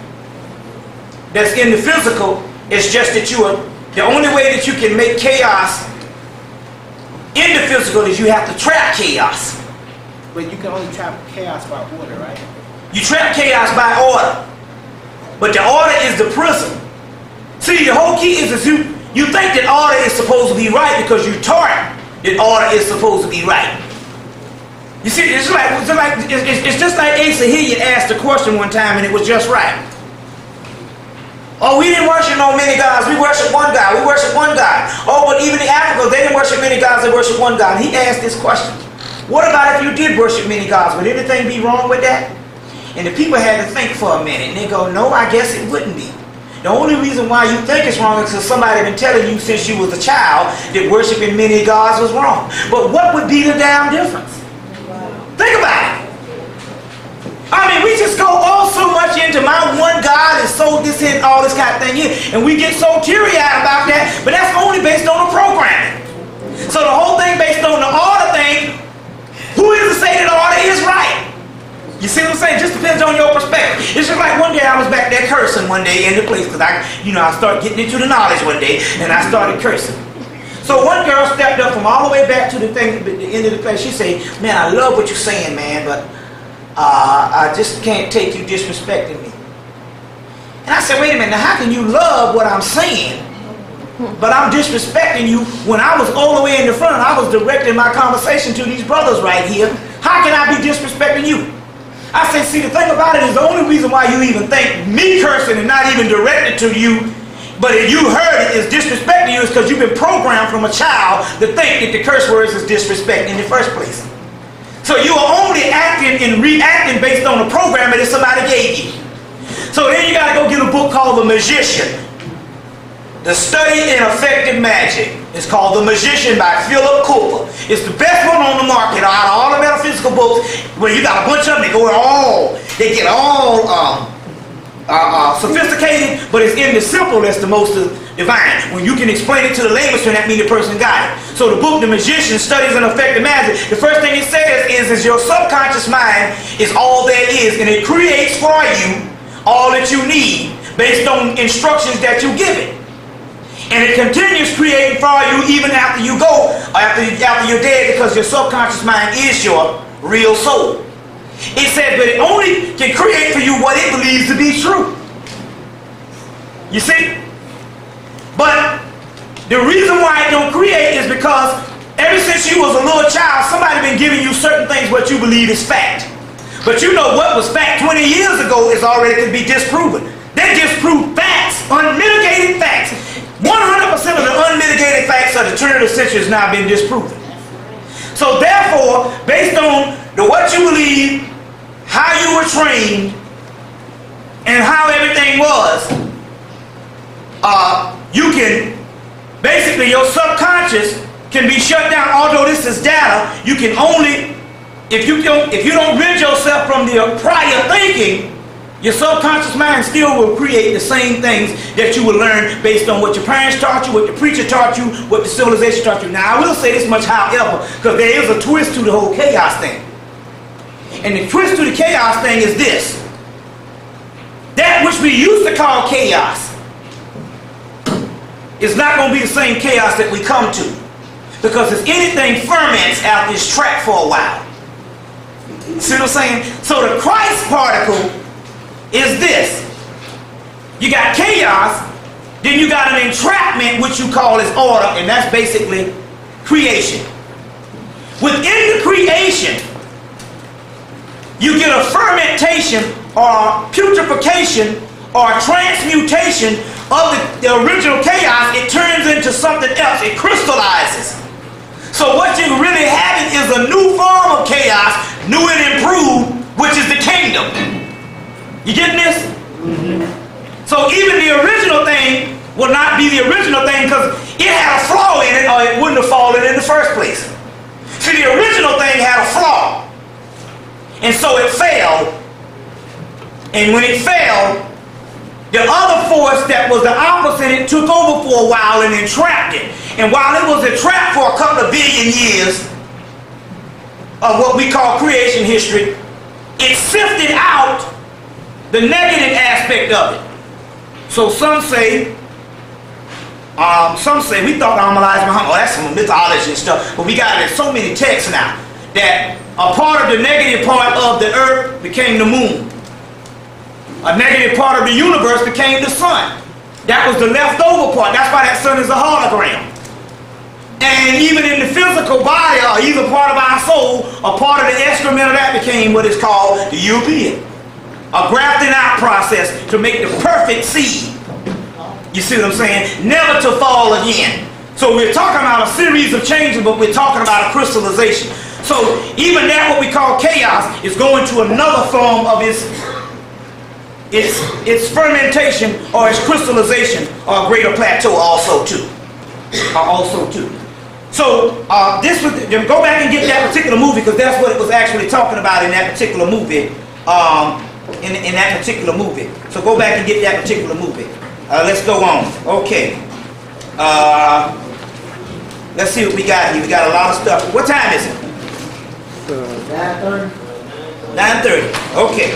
that's in the physical. It's just that you are, the only way that you can make chaos in the physical is you have to trap chaos. But you can only trap chaos by order, right? You trap chaos by order. But the order is the prism. See, the whole key is you think that order is supposed to be right because you taught that order is supposed to be right. You see, it's just like Asa Hilliard asked a question one time and it was just right. Oh, we didn't worship no many gods. We worship one God. We worship one God. Oh, but even the Africans, they didn't worship many gods. They worship one God. He asked this question. What about if you did worship many gods? Would anything be wrong with that? And the people had to think for a minute. And they go, no, I guess it wouldn't be. The only reason why you think it's wrong is because somebody had been telling you since you was a child that worshiping many gods was wrong. But what would be the damn difference? Think about it. I mean, we just go all so much into my one God and so this and all this kind of thing here, and we get so teary-eyed about that, but that's only based on the programming. So the whole thing based on the order thing, who is to say that order is right? You see what I'm saying? It just depends on your perspective. It's just like one day I was back there cursing one day in the place because I started getting into the knowledge one day and I started cursing. So one girl stepped up from all the way back to the thing, the end of the place. She said, "Man, I love what you're saying, man, but I just can't take you disrespecting me." And I said, wait a minute, now how can you love what I'm saying, but I'm disrespecting you when I was all the way in the front and I was directing my conversation to these brothers right here? How can I be disrespecting you? I said, see, the thing about it is the only reason why you even think me cursing and not even directed to you, but if you heard it is disrespecting you, is because you've been programmed from a child to think that the curse words is disrespect in the first place. So you are only acting and reacting based on the program that somebody gave you. So then you got to go get a book called The Magician. The Study in Effective Magic. It's called The Magician by Philip Cooper. It's the best one on the market out of all the metaphysical books, where you got a bunch of them, they get all sophisticated, but it's in the simple that's the most divine. When you can explain it to the layman's term, that means the person got it. So the book, The Magician, Studies in Effective Magic, the first thing it says is your subconscious mind is all there is, and it creates for you all that you need based on instructions that you give it. And it continues creating for you even after you go, after you're dead, because your subconscious mind is your real soul. It says, but it only can create for you what it believes to be true. You see? But the reason why it don't create is because ever since you was a little child, somebody been giving you certain things what you believe is fact. But you know what was fact 20 years ago is already to be disproven. They disproved facts, unmitigated facts. 100% of the unmitigated facts of the turn of the century has now been disproven. So therefore, based on what you believe, how you were trained, and how everything was, you can, basically your subconscious can be shut down. Although this is data, you can only, if you don't rid yourself from the prior thinking, your subconscious mind still will create the same things that you will learn based on what your parents taught you, what the preacher taught you, what the civilization taught you. Now, I will say this much, however, because there is a twist to the whole chaos thing. And the twist to the chaos thing is this. That which we used to call chaos is not going to be the same chaos that we come to. Because if anything ferments after it's trapped for a while. See what I'm saying? So the Christ particle is this. You got chaos, then you got an entrapment, which you call as order, and that's basically creation. Within the creation, you get a fermentation or putrefaction or transmutation of the original chaos. It turns into something else. It crystallizes. So what you're really having is a new form of chaos, new and improved, which is the kingdom. You getting this? Mm-hmm. So even the original thing will not be the original thing because it had a flaw in it, or it wouldn't have fallen in the first place. See, the original thing had a flaw. And so it failed. And when it failed, the other force that was the opposite, it took over for a while and entrapped it. And while it was entrapped for a couple of billion years of what we call creation history, it sifted out the negative aspect of it. So some say we thought Elijah Muhammad, oh, that's some mythology and stuff, but we got it in so many texts now that a part of the negative part of the earth became the moon. A negative part of the universe became the sun. That was the leftover part. That's why that sun is a hologram. And even in the physical body, or either part of our soul, a part of the excrement of that became what is called the European. A grafting out process to make the perfect seed. You see what I'm saying? Never to fall again. So we're talking about a series of changes, but we're talking about a crystallization. So even that, what we call chaos, is going to another form of its fermentation or its crystallization, or a greater plateau also too. So this was, go back and get that particular movie, because that's what it was actually talking about in that particular movie. In that particular movie. So go back and get that particular movie. Let's go on. Okay. Let's see what we got here. We got a lot of stuff. What time is it? 9:30. 9:30. Okay.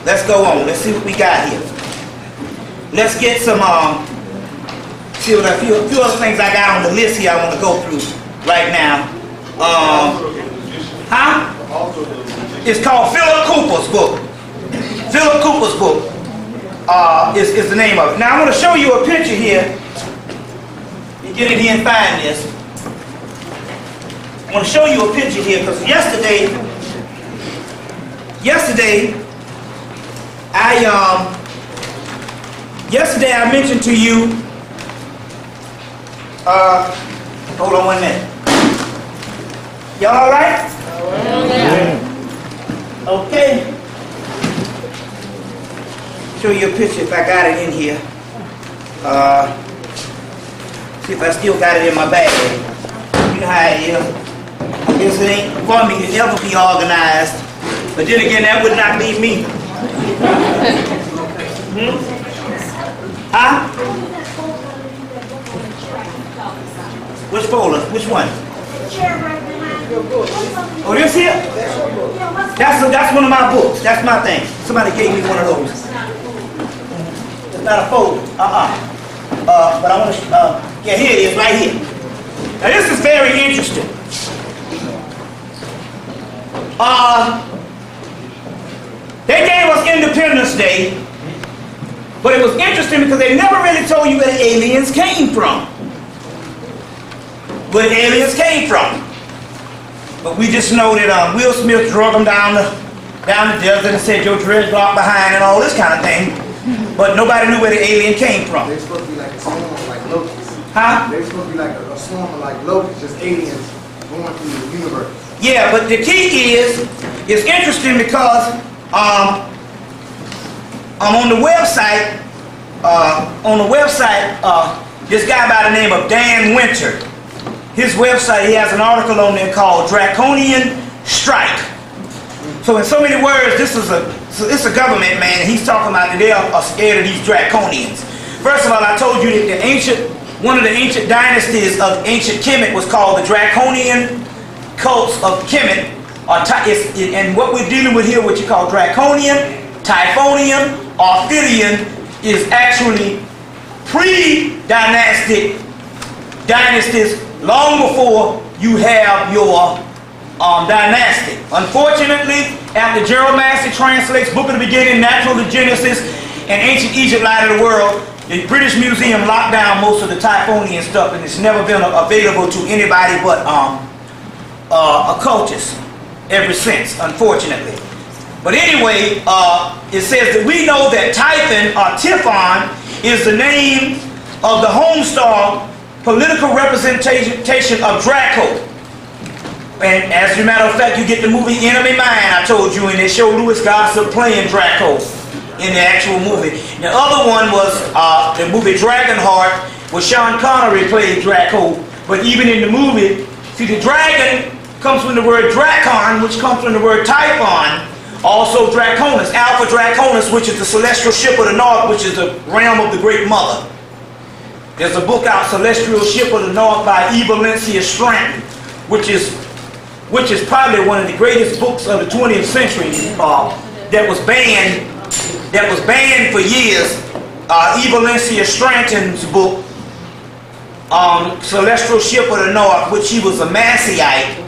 Let's go on. Let's see what we got here. Let's get some, see what a few other things I got on the list here I want to go through right now. It's called Philip Cooper's book. Philip Cooper's book. is the name of it. Now I'm going to show you a picture here. You get in here and find this. I want to show you a picture here because yesterday I mentioned to you. Hold on 1 minute. Y'all all right? Yeah. Okay. Show you a picture if I got it in here. See if I still got it in my bag. You know how it is. I guess it ain't for me to ever be organized. But then again, that would not be me. Huh? Which folder? Which one? Oh, this here? That's one of my books. That's my thing. Somebody gave me one of those. It's not a folder. But I want to, yeah, here it is, right here. Now this is very interesting. They gave us Independence Day, but it was interesting because they never really told you where the aliens came from. Where the aliens came from. But we just know that Will Smith drug them down the desert and said your dreads blocked behind and all this kind of thing. But nobody knew where the alien came from. They're supposed to be like a swarm like locusts. Huh? They're supposed to be like a swarm like locusts, just aliens going through the universe. Yeah, but the key is, it's interesting because I'm on the website, this guy by the name of Dan Winter, his website, he has an article on there called Draconian Strike. So in so many words, it's a government man, and he's talking about that they are scared of these draconians. First of all, I told you that one of the ancient dynasties of ancient Hemmitt was called the Draconian cults of Hemmitt. And what we're dealing with here, what you call Draconian, Typhonian, Ophidian, is actually pre-dynastic dynasties long before you have your dynastic. Unfortunately, after Gerald Massey translates Book of the Beginning, Natural to Genesis, and Ancient Egypt, Light of the World, the British Museum locked down most of the Typhonian stuff, and it's never been available to anybody but occultists ever since, unfortunately. But anyway, it says that we know that Typhon or Typhon is the name of the homestar political representation of Draco. And as a matter of fact, you get the movie Enemy Mine, I told you, and they show Louis Gossett playing Draco in the actual movie. The other one was the movie Dragonheart, where Sean Connery played Draco. But even in the movie, see, the dragon comes from the word Dracon, which comes from the word Typhon. Also Draconis, Alpha Draconis, which is the celestial ship of the north, which is the realm of the Great Mother. There's a book out, Celestial Ship of the North, by E. Valencia Stratton, which is probably one of the greatest books of the 20th century that was banned for years. E. Valencia Stratton's book, Celestial Ship of the North, which she was a Masseyite,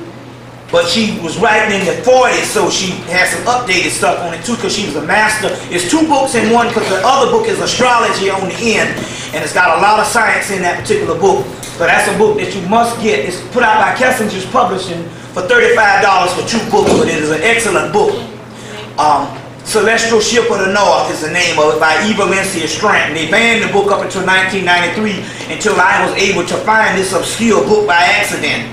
but she was writing in the 40s, so she has some updated stuff on it too, because she was a master. It's two books in one, because the other book is Astrology on the end, and it's got a lot of science in that particular book. So that's a book that you must get. It's put out by Kessinger's Publishing for $35 for 2 books, but it is an excellent book. Celestial Ship of the North is the name of it, by E. Valencia Stratton. They banned the book up until 1993, until I was able to find this obscure book by accident.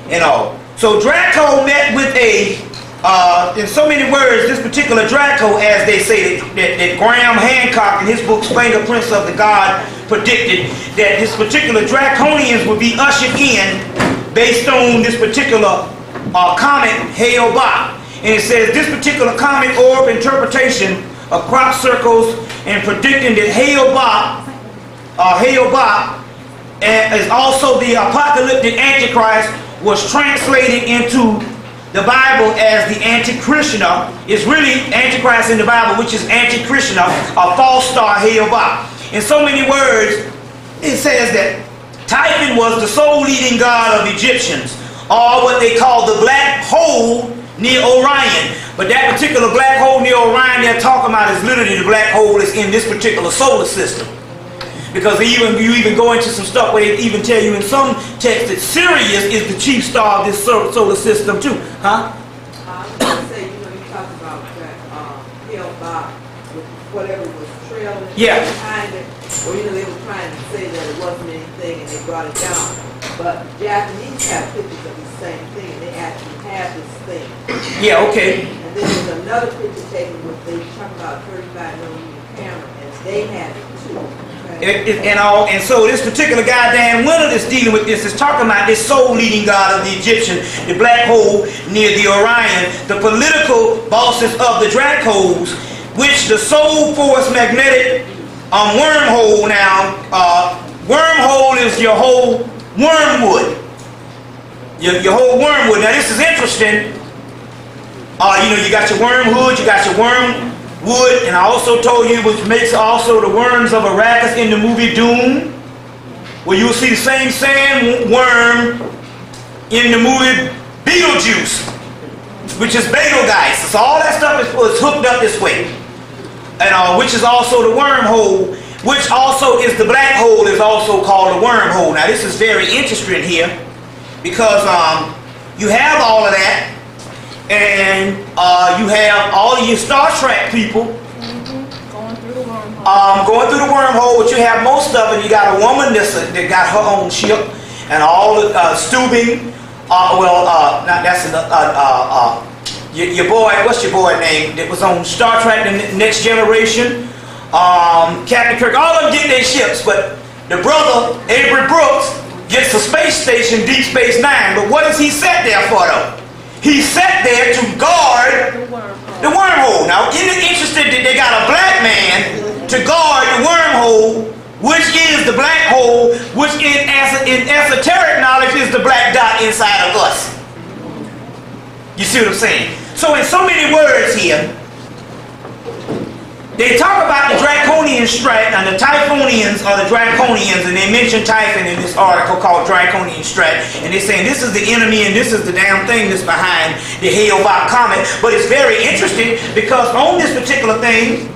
You know. So Draco met with in so many words, this particular Draco, as they say, that Graham Hancock in his book Fingerprints of the God predicted that this particular Draconians would be ushered in based on this particular comet Hale-Bopp. And it says this particular comet orb interpretation of crop circles and predicting that Hale-Bopp is also the apocalyptic Antichrist, was translated into the Bible as the Antikrishna. It's really Antichrist in the Bible, which is Antikrishna, a false star Hale-Bopp. In so many words, it says that Typhon was the sole leading god of Egyptians, or what they call the black hole near Orion. But that particular black hole near Orion they're talking about is literally the black hole is in this particular solar system. Because you even go into some stuff where they even tell you in some texts that Sirius is the chief star of this solar system too. Huh? I was going to say, you talked about that hell box, whatever was trailing behind it. Or, they were trying to say that it wasn't anything and they brought it down. But Japanese have pictures of the same thing and they actually have this thing. Yeah, okay. And then there's another picture taken with, they talk about 35mm camera and they have it too. And so this particular guy, Dan Winter, that's dealing with this, is talking about this soul-leading god of the Egyptian, the black hole near the Orion, the political bosses of the Dracos, which the soul force magnetic wormhole now, wormhole is your whole wormwood. Your whole wormwood. Now this is interesting. You got your wormwood, you got your wormwood, and I also told you which makes also the worms of Arrakis in the movie Doom, where you'll see the same sandworm in the movie Beetlejuice, which is Betelgeuse. So all that stuff is hooked up this way. And which is also the wormhole, which also is the black hole, is also called a wormhole. Now this is very interesting here, because you have all of that, and you have all of your Star Trek people going through the wormhole. But you have most of it. You got a woman that got her own ship, and all the Stubing. Your boy, what's your boy name that was on Star Trek The Next Generation? Captain Kirk, all of them get their ships, but the brother, Avery Brooks, gets a space station, Deep Space Nine. But what is he set there for though? He's set there to guard the wormhole. Now, isn't it interesting that they got a black man to guard the wormhole, which is the black hole, which in esoteric knowledge is the black dot inside of us. You see what I'm saying? So in so many words here, they talk about the Draconian strat, and the Typhonians are the Draconians, and they mention Typhon in this article called Draconian strat, and they're saying this is the enemy and this is the damn thing that's behind the Hale-Bopp comet. But it's very interesting because on this particular thing,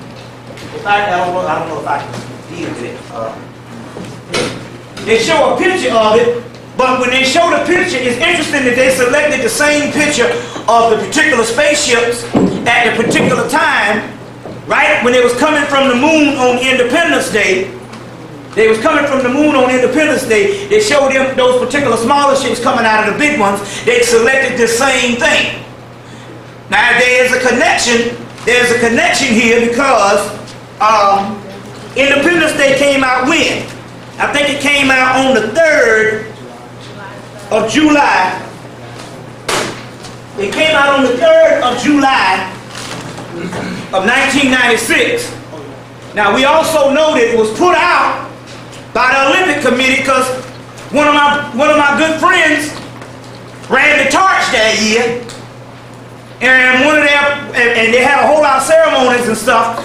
I don't know if I can deal with it. They show a picture of it, but when they show the picture, it's interesting that they selected the same picture of the particular spaceships at the particular time. Right when they was coming from the moon on Independence Day, they showed them those particular smaller ships coming out of the big ones. They selected the same thing. Now there's a connection. There's a connection here because Independence Day came out when? I think it came out on the 3rd of July. It came out on the 3rd of July of 1996. Now we also know that it was put out by the Olympic Committee because one of my good friends ran the torch that year, and they had a whole lot of ceremonies and stuff.